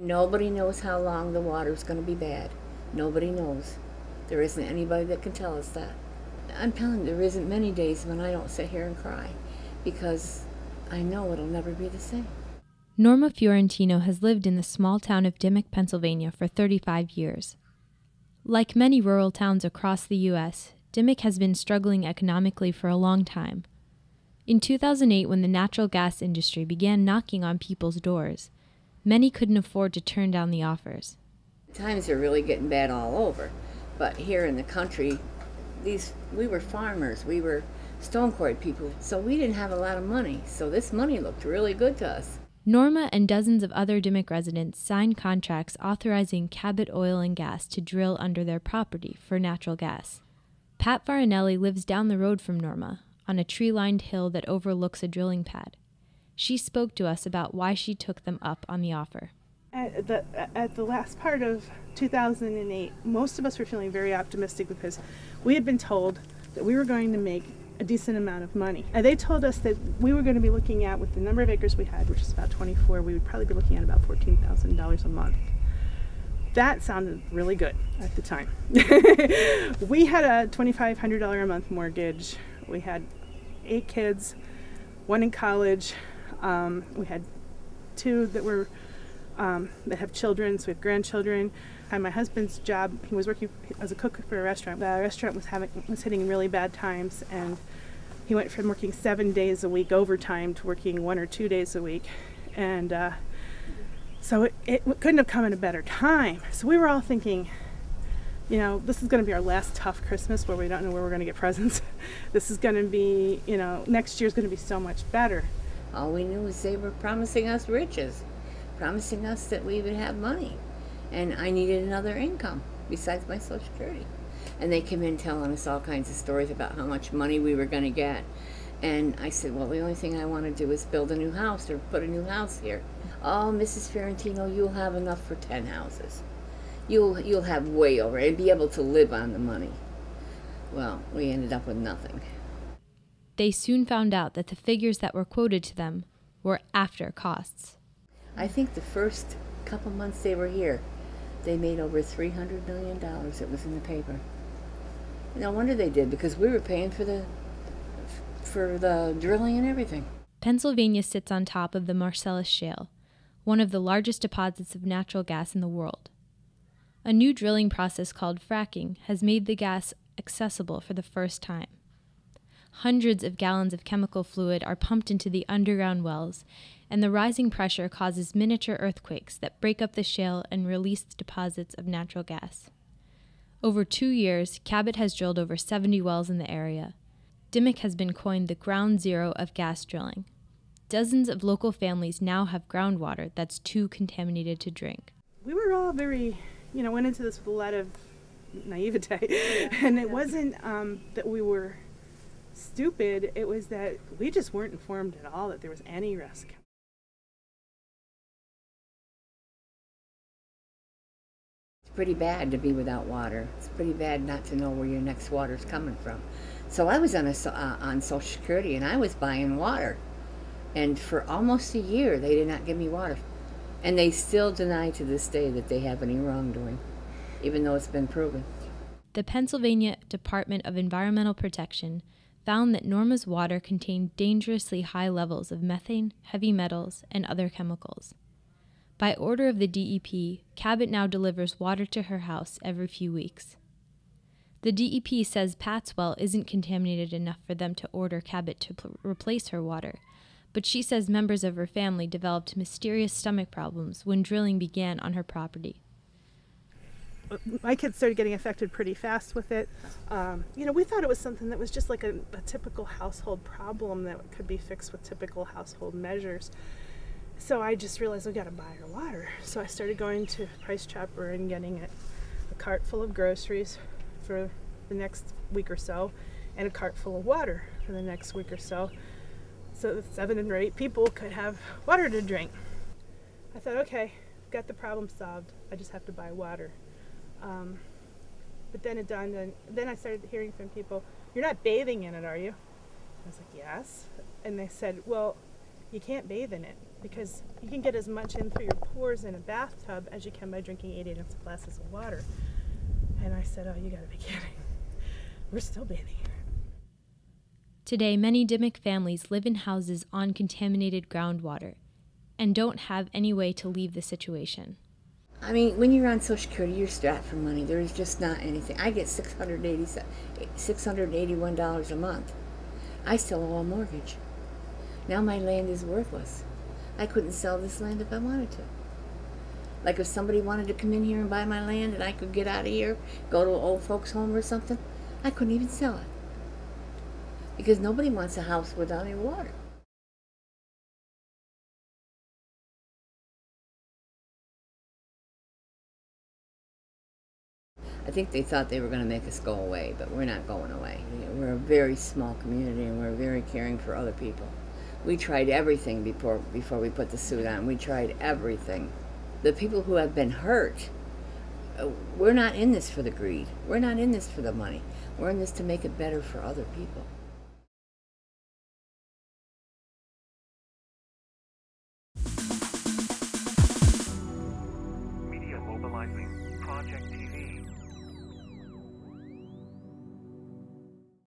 Nobody knows how long the water's going to be bad. Nobody knows. There isn't anybody that can tell us that. I'm telling you, there isn't many days when I don't sit here and cry because I know it'll never be the same. Norma Fiorentino has lived in the small town of Dimock, Pennsylvania for 35 years. Like many rural towns across the U.S., Dimock has been struggling economically for a long time. In 2008, when the natural gas industry began knocking on people's doors, many couldn't afford to turn down the offers. Times are really getting bad all over, but here in the country, we were farmers, we were stone quarry people, so we didn't have a lot of money, so this money looked really good to us. Norma and dozens of other Dimock residents signed contracts authorizing Cabot Oil and Gas to drill under their property for natural gas. Pat Varinelli lives down the road from Norma, on a tree-lined hill that overlooks a drilling pad. She spoke to us about why she took them up on the offer. At the last part of 2008, most of us were feeling very optimistic because we had been told that we were going to make a decent amount of money. And they told us that we were going to be looking at, with the number of acres we had, which is about 24, we would probably be looking at about $14,000 a month. That sounded really good at the time. We had a $2,500 a month mortgage. We had 8 kids, 1 in college. We had 2 that were that have children, so we have grandchildren. And my husband's job, he was working as a cook for a restaurant. The restaurant was hitting really bad times, and he went from working 7 days a week overtime to working 1 or 2 days a week. And so it couldn't have come at a better time. So we were all thinking, you know, this is going to be our last tough Christmas where we don't know where we're going to get presents. This is going to be, you know, next year's going to be so much better. All we knew is they were promising us riches, promising us that we would have money. And I needed another income besides my Social Security. And they came in telling us all kinds of stories about how much money we were going to get. And I said, well, the only thing I want to do is build a new house or put a new house here. Oh, Mrs. Fiorentino, you'll have enough for 10 houses. You'll have way over and be able to live on the money. Well, we ended up with nothing. They soon found out that the figures that were quoted to them were after costs. I think the first couple months they were here, they made over $300 million. It was in the paper. No wonder they did, because we were paying for the drilling and everything. Pennsylvania sits on top of the Marcellus Shale, one of the largest deposits of natural gas in the world. A new drilling process called fracking has made the gas accessible for the first time. Hundreds of gallons of chemical fluid are pumped into the underground wells, and the rising pressure causes miniature earthquakes that break up the shale and release deposits of natural gas. Over 2 years, Cabot has drilled over 70 wells in the area. Dimock has been coined the ground zero of gas drilling. Dozens of local families now have groundwater that's too contaminated to drink. We were all very, went into this with a lot of naivete. And it wasn't that we were stupid, it was that we just weren't informed at all that there was any risk. It's pretty bad to be without water. It's pretty bad not to know where your next water's coming from. So I was on Social Security, and I was buying water. And for almost a year, they did not give me water. And they still deny to this day that they have any wrongdoing, even though it's been proven. The Pennsylvania Department of Environmental Protection found that Norma's water contained dangerously high levels of methane, heavy metals, and other chemicals. By order of the DEP, Cabot now delivers water to her house every few weeks. The DEP says Pat's well isn't contaminated enough for them to order Cabot to replace her water, but she says members of her family developed mysterious stomach problems when drilling began on her property. My kids started getting affected pretty fast with it. We thought it was something that was just like a typical household problem that could be fixed with typical household measures. So I just realized I've got to buy her water. So I started going to Price Chopper and getting a cart full of groceries for the next week or so, and a cart full of water for the next week or so that 7 or 8 people could have water to drink. I thought, okay, got the problem solved. I just have to buy water. But then it dawned on, then I started hearing from people, you're not bathing in it, are you? I was like, yes. And they said, well, you can't bathe in it because you can get as much in through your pores in a bathtub as you can by drinking 8 ounce glasses of water. And I said, oh, you gotta be kidding. We're still bathing here. Today, many Dimock families live in houses on contaminated groundwater and don't have any way to leave the situation. I mean, when you're on Social Security, you're strapped for money. There's just not anything. I get $681 a month. I still owe a mortgage. Now my land is worthless. I couldn't sell this land if I wanted to. Like if somebody wanted to come in here and buy my land and I could get out of here, go to an old folks' home or something, I couldn't even sell it. Because nobody wants a house without any water. I think they thought they were going to make us go away, but we're not going away. We're a very small community and we're very caring for other people. We tried everything before we put the suit on. We tried everything. The people who have been hurt, we're not in this for the greed. We're not in this for the money. We're in this to make it better for other people. Media mobilizing Project